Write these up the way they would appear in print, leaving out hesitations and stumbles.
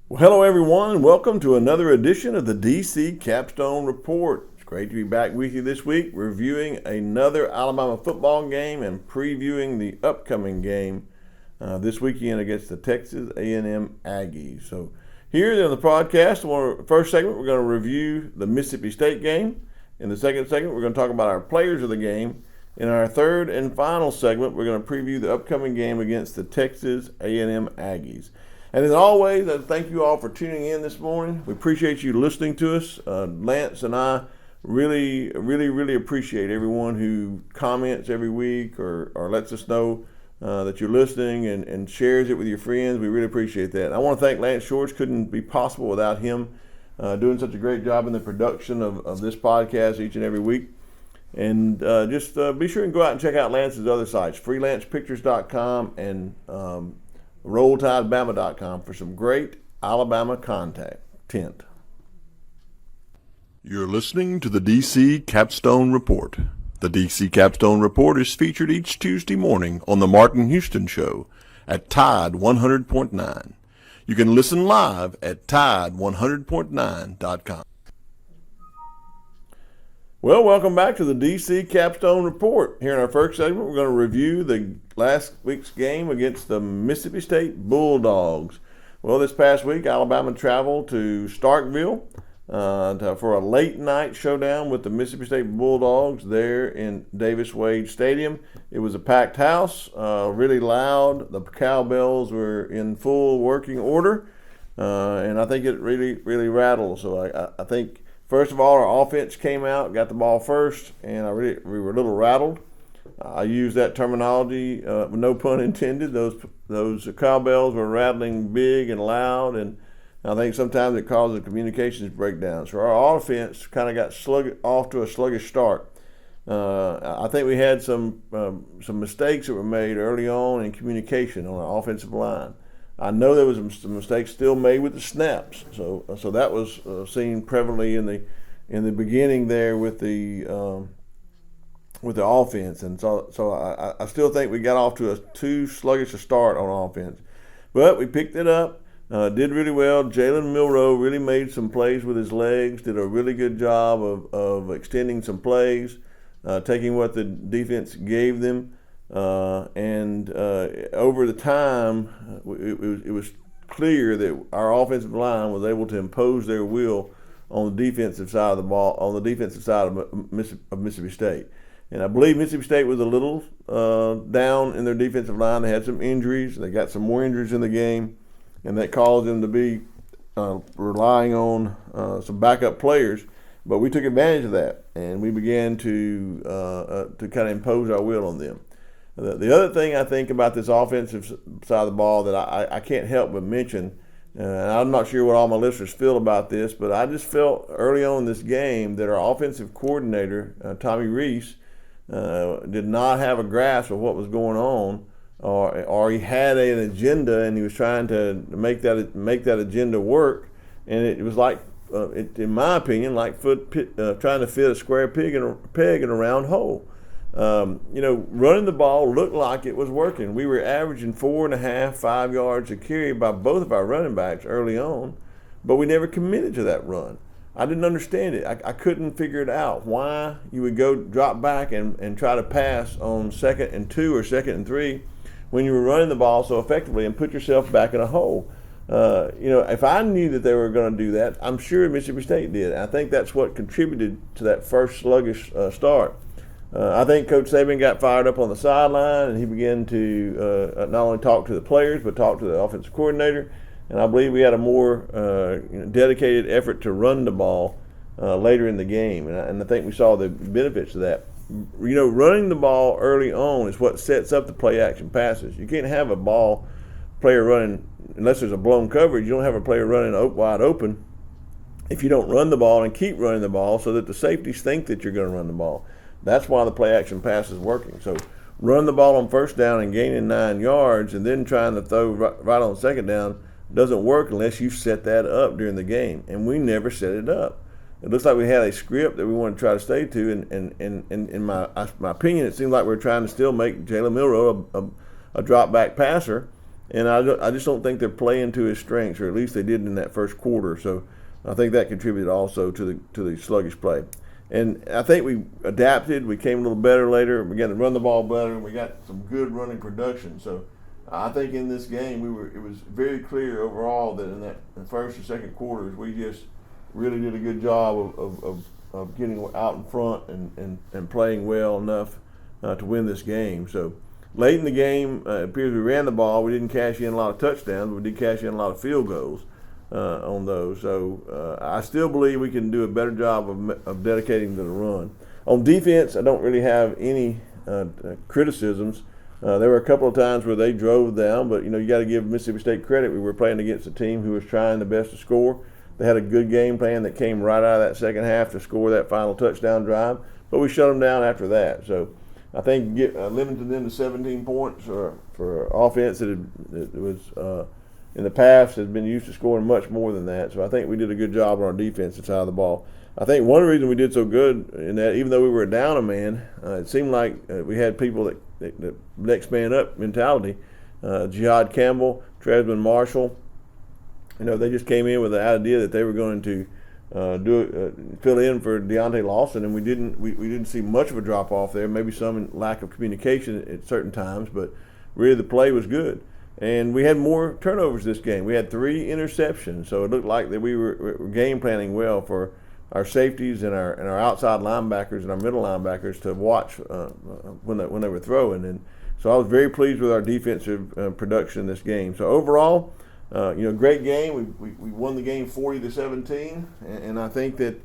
Well, hello everyone, and welcome to another edition of the DC Capstone Report. It's great to be back with you this week, reviewing another Alabama football game and previewing the upcoming game this weekend against the Texas A&M Aggies. So here in the podcast, first segment, we're going to review the Mississippi State game. In the second segment, we're going to talk about our players of the game. In our third and final segment, we're going to preview the upcoming game against the Texas A&M Aggies. And as always, I thank you all for tuning in this morning. We appreciate you listening to us. Lance and I really appreciate everyone who comments every week or lets us know that you're listening and shares it with your friends. We really appreciate that. I want to thank Lance Shorts. Couldn't be possible without him doing such a great job in the production of this podcast each and every week. And just be sure and go out and check out Lance's other sites, freelancepictures.com and RollTideBama.com for some great Alabama content. You're listening to the DC Capstone Report. The DC Capstone Report is featured each Tuesday morning on the Martin Houston Show at Tide 100.9. You can listen live at Tide100.9.com. Well, welcome back to the DC Capstone Report. Here in our first segment, we're going to review the last week's game against the Mississippi State Bulldogs. Well, this past week, Alabama traveled to Starkville for a late night showdown with the Mississippi State Bulldogs there in Davis Wade Stadium. It was a packed house, really loud. The cowbells were in full working order, and I think it really rattled. So I think, first of all, our offense came out, got the ball first, and we were a little rattled. I use that terminology, with no pun intended. Those cowbells were rattling big and loud, and I think sometimes it causes communications breakdown. So our offense kind of got off to a sluggish start. I think we had some mistakes that were made early on in communication on our offensive line. I know there was some mistakes still made with the snaps, so that was seen prevalently in the beginning there with the offense, and so I still think we got off to a too sluggish a start on offense, but we picked it up, did really well. Jalen Milroe really made some plays with his legs, did a really good job of extending some plays, taking what the defense gave them. And over the time, it was clear that our offensive line was able to impose their will on the defensive side of the ball, on the defensive side of Mississippi State. And I believe Mississippi State was a little down in their defensive line. They had some injuries. They got some more injuries in the game, and that caused them to be relying on some backup players. But we took advantage of that, and we began to kind of impose our will on them. The other thing I think about this offensive side of the ball that I can't help but mention, and I'm not sure what all my listeners feel about this, but I just felt early on in this game that our offensive coordinator, Tommy Reese, did not have a grasp of what was going on, or he had an agenda and he was trying to make that agenda work, and it was like, in my opinion, like trying to fit a square peg in a round hole. Running the ball looked like it was working. We were averaging 4.5, 5 yards a carry by both of our running backs early on, but we never committed to that run. I didn't understand it. I couldn't figure it out, why you would go drop back and try to pass on 2nd and 2 or 2nd and 3 when you were running the ball so effectively and put yourself back in a hole. If I knew that they were going to do that, I'm sure Mississippi State did. I think that's what contributed to that first sluggish start. I think Coach Saban got fired up on the sideline, and he began to not only talk to the players but talk to the offensive coordinator. And I believe we had a more dedicated effort to run the ball later in the game, and I think we saw the benefits of that. Running the ball early on is what sets up the play-action passes. You can't have a ball player running unless there's a blown coverage. You don't have a player running wide open if you don't run the ball and keep running the ball so that the safeties think that you're going to run the ball. That's why the play-action pass is working. So run the ball on first down and gaining 9 yards and then trying to throw right on second down doesn't work unless you set that up during the game. And we never set it up. It looks like we had a script that we want to try to stay to. And in my opinion, it seems like we're trying to still make Jalen Milroe a drop-back passer and I just don't think they're playing to his strengths, or at least they didn't in that first quarter. So I think that contributed also to the sluggish play. And I think we adapted. We came a little better later. We got to run the ball better, and we got some good running production. So I think in this game it was very clear overall that in the first and second quarters we just really did a good job of getting out in front and playing well enough to win this game. So late in the game, it appears we ran the ball. We didn't cash in a lot of touchdowns, but we did cash in a lot of field goals on those. So I still believe we can do a better job of dedicating to the run. On defense, I don't really have any criticisms. There were a couple of times where they drove down, but you got to give Mississippi State credit. We were playing against a team who was trying the best to score. They had a good game plan that came right out of that second half to score that final touchdown drive, but we shut them down after that. So I think limiting them to 17 points for offense that was in the past has been used to scoring much more than that. So I think we did a good job on our defensive side of the ball. I think one of the reasons we did so good in that, even though we were down a man, it seemed like we had people that next man up mentality. Jihad Campbell, Tresman Marshall, they just came in with the idea that they were going to fill in for Deontay Lawson, and we didn't see much of a drop off there. Maybe some lack of communication at certain times, but really the play was good. And we had more turnovers this game. We had 3 interceptions, so it looked like that we were game planning well for our safeties and our outside linebackers and our middle linebackers to watch when they were throwing. And so I was very pleased with our defensive production in this game. So overall, great game. We won the game 40-17, and I think that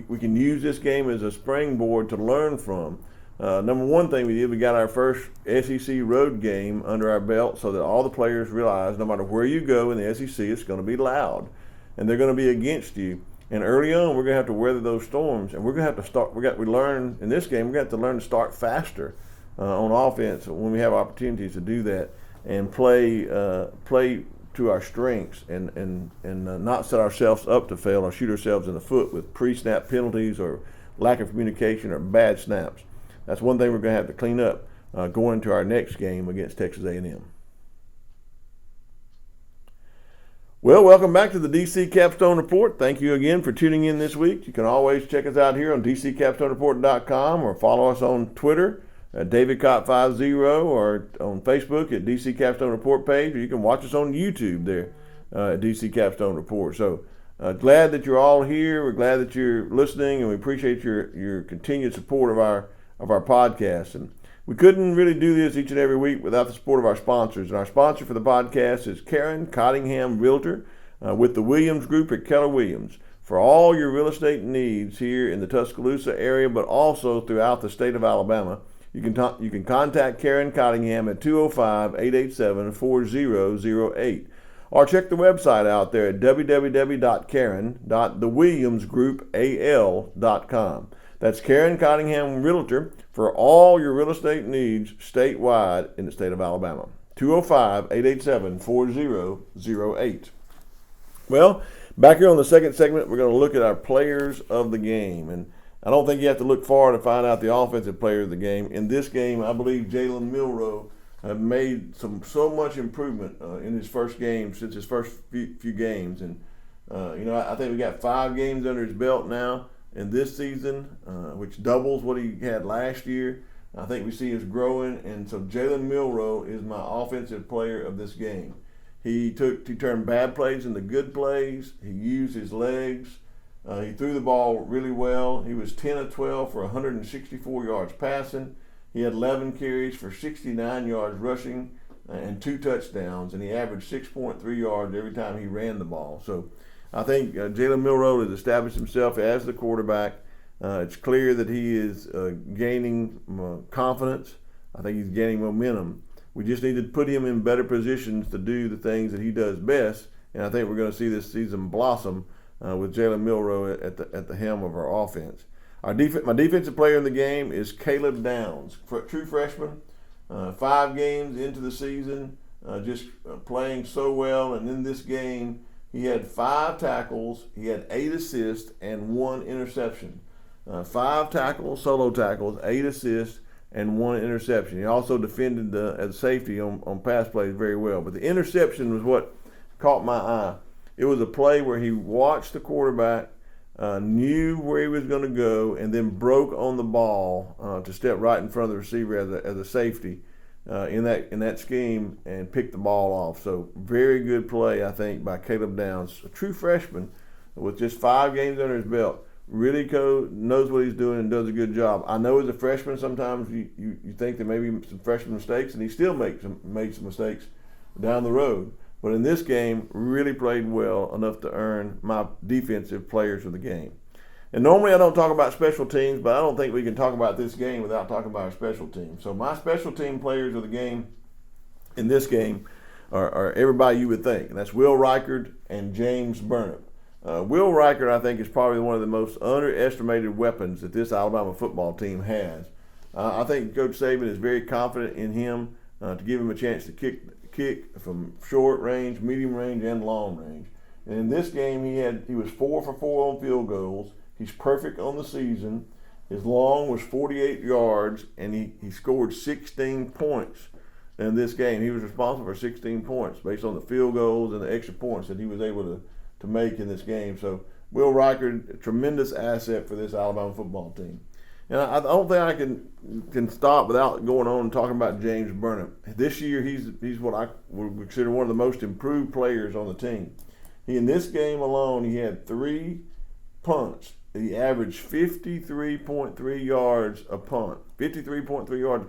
we can use this game as a springboard to learn from. Number one thing we did, we got our first SEC road game under our belt, so that all the players realize no matter where you go in the SEC, it's going to be loud, and they're going to be against you. And early on, we're going to have to weather those storms, and we're going to have to start. We learn in this game. We're going to have to learn to start faster on offense when we have opportunities to do that, and play to our strengths, and not set ourselves up to fail or shoot ourselves in the foot with pre-snap penalties or lack of communication or bad snaps. That's one thing we're going to have to clean up going into our next game against Texas A&M. Well, welcome back to the DC Capstone Report. Thank you again for tuning in this week. You can always check us out here on dccapstonereport.com or follow us on Twitter at DavidCott50 or on Facebook at DC Capstone Report page, or you can watch us on YouTube there at DC Capstone Report. So glad that you're all here. We're glad that you're listening, and we appreciate your continued support of our podcast. And we couldn't really do this each and every week without the support of our sponsors. And our sponsor for the podcast is Karen Cottingham Realtor with the Williams Group at Keller Williams. For all your real estate needs here in the Tuscaloosa area, but also throughout the state of Alabama, you can contact Karen Cottingham at 205-887-4008. Or check the website out there at www.karen.thewilliamsgroupal.com. That's Karen Cottingham Realtor for all your real estate needs statewide in the state of Alabama. 205-887-4008. Well, back here on the second segment, we're going to look at our players of the game. And I don't think you have to look far to find out the offensive player of the game. In this game, I believe Jalen Milroe made so much improvement in his first game since his first few games. And, I think we got 5 games under his belt now in this season, which doubles what he had last year. I think we see us growing, and so Jalen Milroe is my offensive player of this game. He turned bad plays into good plays. He used his legs. He threw the ball really well. He was 10 of 12 for 164 yards passing. He had 11 carries for 69 yards rushing and 2 touchdowns, and he averaged 6.3 yards every time he ran the ball. So I think Jalen Milroe has established himself as the quarterback. It's clear that he is gaining confidence. I think he's gaining momentum. We just need to put him in better positions to do the things that he does best, and I think we're going to see this season blossom with Jalen Milroe at the helm of our offense. My defensive player in the game is Caleb Downs, true freshman, 5 games into the season, just playing so well, and in this game, he had 5 tackles, he had 8 assists, and 1 interception. 5 tackles, solo tackles, 8 assists, and 1 interception. He also defended as safety on pass plays very well. But the interception was what caught my eye. It was a play where he watched the quarterback, knew where he was going to go, and then broke on the ball to step right in front of the receiver as a safety in that scheme and pick the ball off. So very good play, I think, by Caleb Downs, a true freshman with just 5 games under his belt. Really knows what he's doing and does a good job. I know as a freshman sometimes you think there may be some freshman mistakes, and he still made some mistakes down the road. But in this game, really played well enough to earn my defensive players of the game. And normally I don't talk about special teams, but I don't think we can talk about this game without talking about our special teams. So my special team players of the game in this game are everybody you would think. And that's Will Reichard and James Burnham. Will Reichard, I think, is probably one of the most underestimated weapons that this Alabama football team has. I think Coach Saban is very confident in him to give him a chance to kick from short range, medium range, and long range. And in this game, he was 4 for 4 on field goals. He's perfect on the season. His long was 48 yards, and he scored 16 points in this game. He was responsible for 16 points based on the field goals and the extra points that he was able to make in this game. So Will Reichard, a tremendous asset for this Alabama football team. And I don't think I can stop without going on and talking about James Burnham. This year he's what I would consider one of the most improved players on the team. In this game alone, he had 3 punts. He averaged 53.3 yards a punt. 53.3 yards a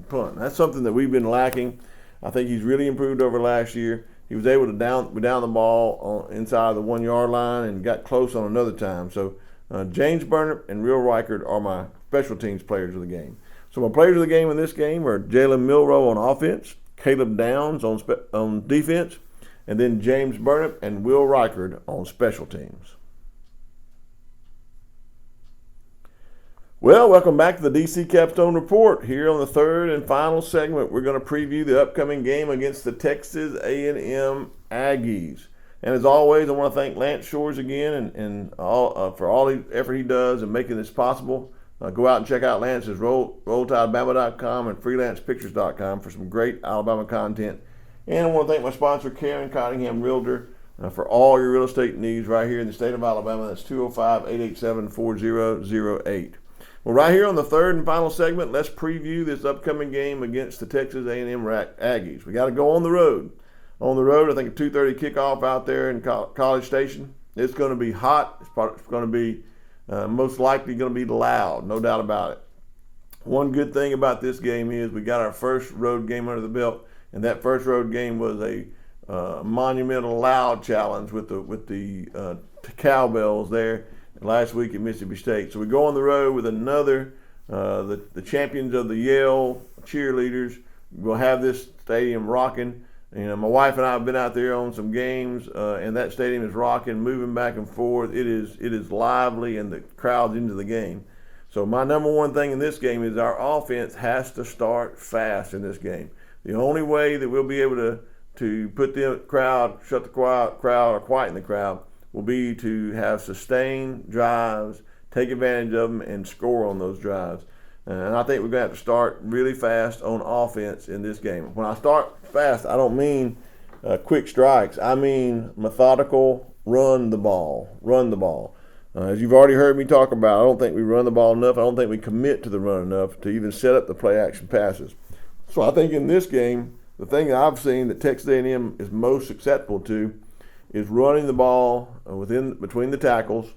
punt. That's something that we've been lacking. I think he's really improved over last year. He was able to down the ball inside the 1 yard line and got close on another time. So James Burnham and Will Reichard are my special teams players of the game. So my players of the game in this game are Jalen Milroe on offense, Caleb Downs on defense, and then James Burnham and Will Reichard on special teams. Well, welcome back to the DC Capstone Report. Here on the third and final segment, we're going to preview the upcoming game against the Texas A&M Aggies. And as always, I want to thank Lance Shores again and for all the effort he does in making this possible. Go out and check out Lance's RollTideBama.com and FreelancePictures.com for some great Alabama content. And I want to thank my sponsor, Karen Cottingham Realtor, for all your real estate needs right here in the state of Alabama. That's 205-887-4008. Well, right here on the third and final segment, let's preview this upcoming game against the Texas A&M Aggies. We got to go on the road. On the road, I think a 2:30 kickoff out there in College Station. It's going to be hot. It's going to be most likely going to be loud, no doubt about it. One good thing about this game is we got our first road game under the belt, and that first road game was a monumental loud challenge with the cowbells there last week at Mississippi State. So we go on the road with another, the champions of the Yale cheerleaders. We'll have this stadium rocking. You know, my wife and I have been out there on some games, and that stadium is rocking, moving back and forth. It is lively, and the crowd's into the game. So my number one thing in this game is our offense has to start fast in this game. The only way that we'll be able to put the crowd, shut the crowd, or quieten the crowd, will be to have sustained drives, take advantage of them, and score on those drives. And I think we're going to have to start really fast on offense in this game. When I start fast, I don't mean quick strikes. I mean methodical, run the ball. As you've already heard me talk about, I don't think we run the ball enough. I don't think we commit to the run enough to even set up the play-action passes. So I think in this game, the thing that I've seen that Texas A&M is most susceptible to is running the ball between the tackles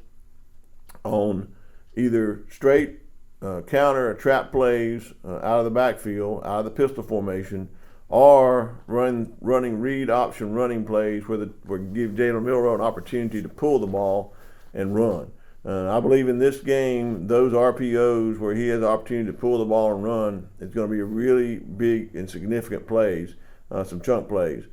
on either straight counter or trap plays out of the backfield, out of the pistol formation, or running read option running plays where give Jalen Milroe an opportunity to pull the ball and run. I believe in this game, those RPOs where he has the opportunity to pull the ball and run is going to be a really big and significant plays, some chunk plays.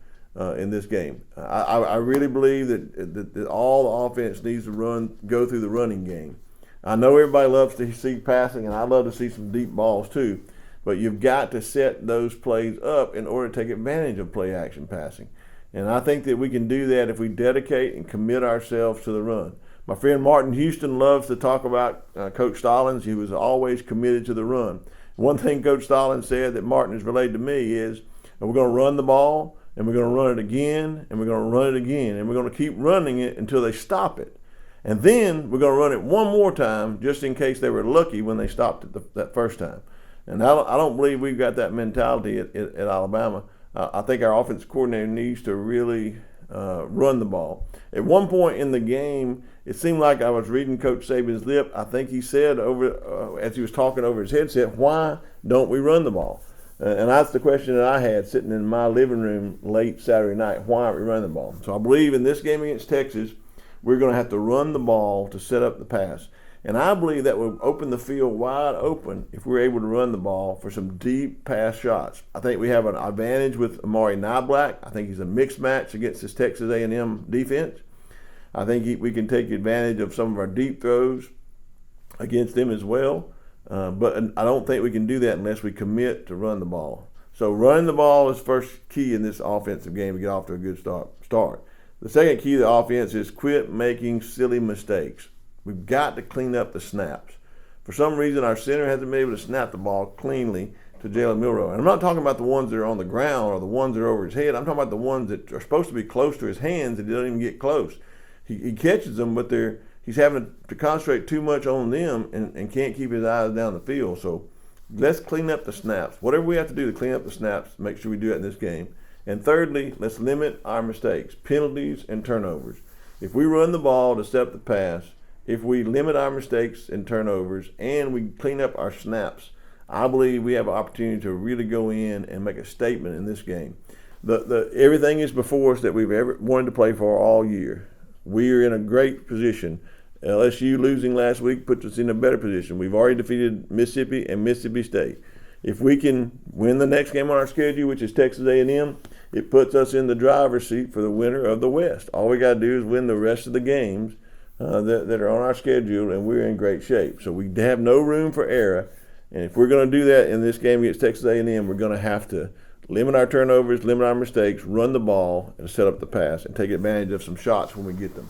In this game, I really believe that all the offense needs to go through the running game. I know everybody loves to see passing, and I love to see some deep balls too, but you've got to set those plays up in order to take advantage of play action passing. And I think that we can do that if we dedicate and commit ourselves to the run. My friend Martin Houston loves to talk about Coach Stallings. He was always committed to the run. one thing Coach Stallings said that Martin has relayed to me is we're going to run the ball, and we're going to run it again, and we're going to run it again, and we're going to keep running it until they stop it. And then we're going to run it one more time just in case they were lucky when they stopped it that first time. And I don't believe we've got that mentality at Alabama. I think our offensive coordinator needs to really run the ball. At one point in the game, it seemed like I was reading Coach Saban's lip. I think he said as he was talking over his headset, why don't we run the ball? And that's the question that I had sitting in my living room late Saturday night. Why aren't we running the ball? So I believe in this game against Texas, we're going to have to run the ball to set up the pass. And I believe that will open the field wide open if we're able to run the ball for some deep pass shots. I think we have an advantage with Amari Niblack. I think he's a mixed match against this Texas A&M defense. I think we can take advantage of some of our deep throws against them as well. But I don't think we can do that unless we commit to run the ball. So running the ball is first key in this offensive game to get off to a good start. The second key to the offense is quit making silly mistakes. We've got to clean up the snaps. For some reason, our center hasn't been able to snap the ball cleanly to Jalen Milroe. And I'm not talking about the ones that are on the ground or the ones that are over his head. I'm talking about the ones that are supposed to be close to his hands and he doesn't even get close. He catches them, but he's having to concentrate too much on them and can't keep his eyes down the field. So let's clean up the snaps. Whatever we have to do to clean up the snaps, make sure we do it in this game. And thirdly, let's limit our mistakes, penalties, and turnovers. If we run the ball to set up the pass, if we limit our mistakes and turnovers, and we clean up our snaps, I believe we have an opportunity to really go in and make a statement in this game. Everything is before us that we've ever wanted to play for all year. We are in a great position. LSU losing last week puts us in a better position. We've already defeated Mississippi and Mississippi State. If we can win the next game on our schedule, which is Texas A&M, it puts us in the driver's seat for the winner of the West. All we got to do is win the rest of the games that are on our schedule, and we're in great shape. So we have no room for error. And if we're going to do that in this game against Texas A&M, we're going to have to limit our turnovers, limit our mistakes, run the ball, and set up the pass, and take advantage of some shots when we get them.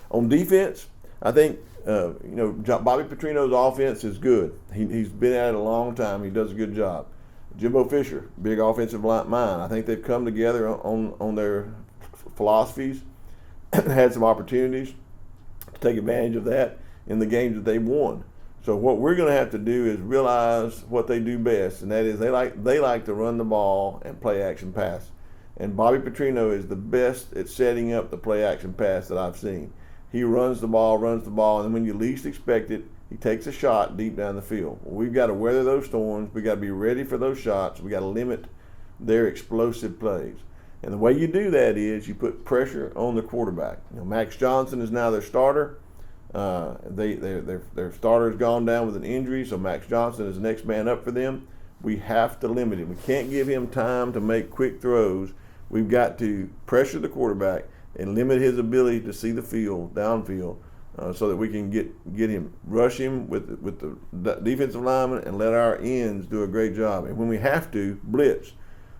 On defense, I think Bobby Petrino's offense is good. He's been at it a long time. He does a good job. Jimbo Fisher, big offensive mind. I think they've come together on their philosophies and had some opportunities to take advantage of that in the games that they won. So what we're going to have to do is realize what they do best, and that is they like to run the ball and play action pass. And Bobby Petrino is the best at setting up the play action pass that I've seen. He runs the ball, and then when you least expect it, he takes a shot deep down the field. Well, we've got to weather those storms. We've got to be ready for those shots. We've got to limit their explosive plays. And the way you do that is you put pressure on the quarterback. Max Johnson is now their starter. Their starter's gone down with an injury, so Max Johnson is the next man up for them. We have to limit him. We can't give him time to make quick throws. We've got to pressure the quarterback and limit his ability to see the field, downfield, so that we can get him, rush him with the defensive lineman and let our ends do a great job. And when we have to, blitz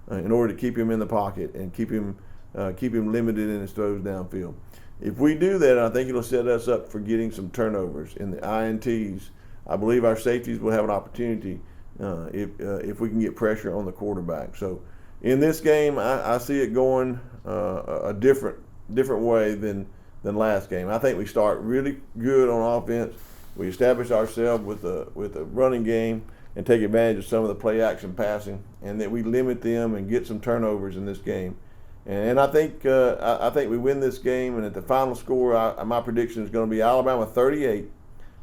in order to keep him in the pocket and keep him limited in his throws downfield. If we do that, I think it'll set us up for getting some turnovers in the INTs. I believe our safeties will have an opportunity if we can get pressure on the quarterback. So in this game, I see it going a different way than last game. I think we start really good on offense. We establish ourselves with a running game and take advantage of some of the play action passing, and that we limit them and get some turnovers in this game. And I think we win this game. And at the final score, my prediction is going to be Alabama 38,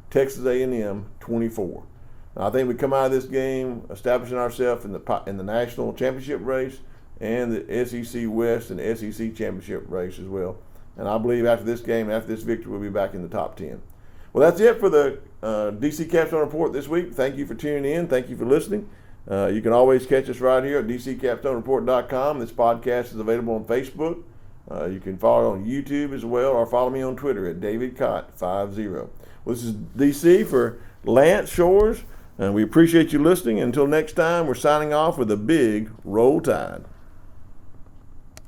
Texas A&M 24. I think we come out of this game establishing ourselves in the national championship race and the SEC West and SEC championship race as well. And I believe after this game, after this victory, we'll be back in the top 10. Well, that's it for the DC Capstone Report this week. Thank you for tuning in. Thank you for listening. You can always catch us right here at dccapstonereport.com. This podcast is available on Facebook. You can follow on YouTube as well, or follow me on Twitter at DavidCott50. Well, this is DC for Lance Shores, and we appreciate you listening. Until next time, we're signing off with a big Roll Tide.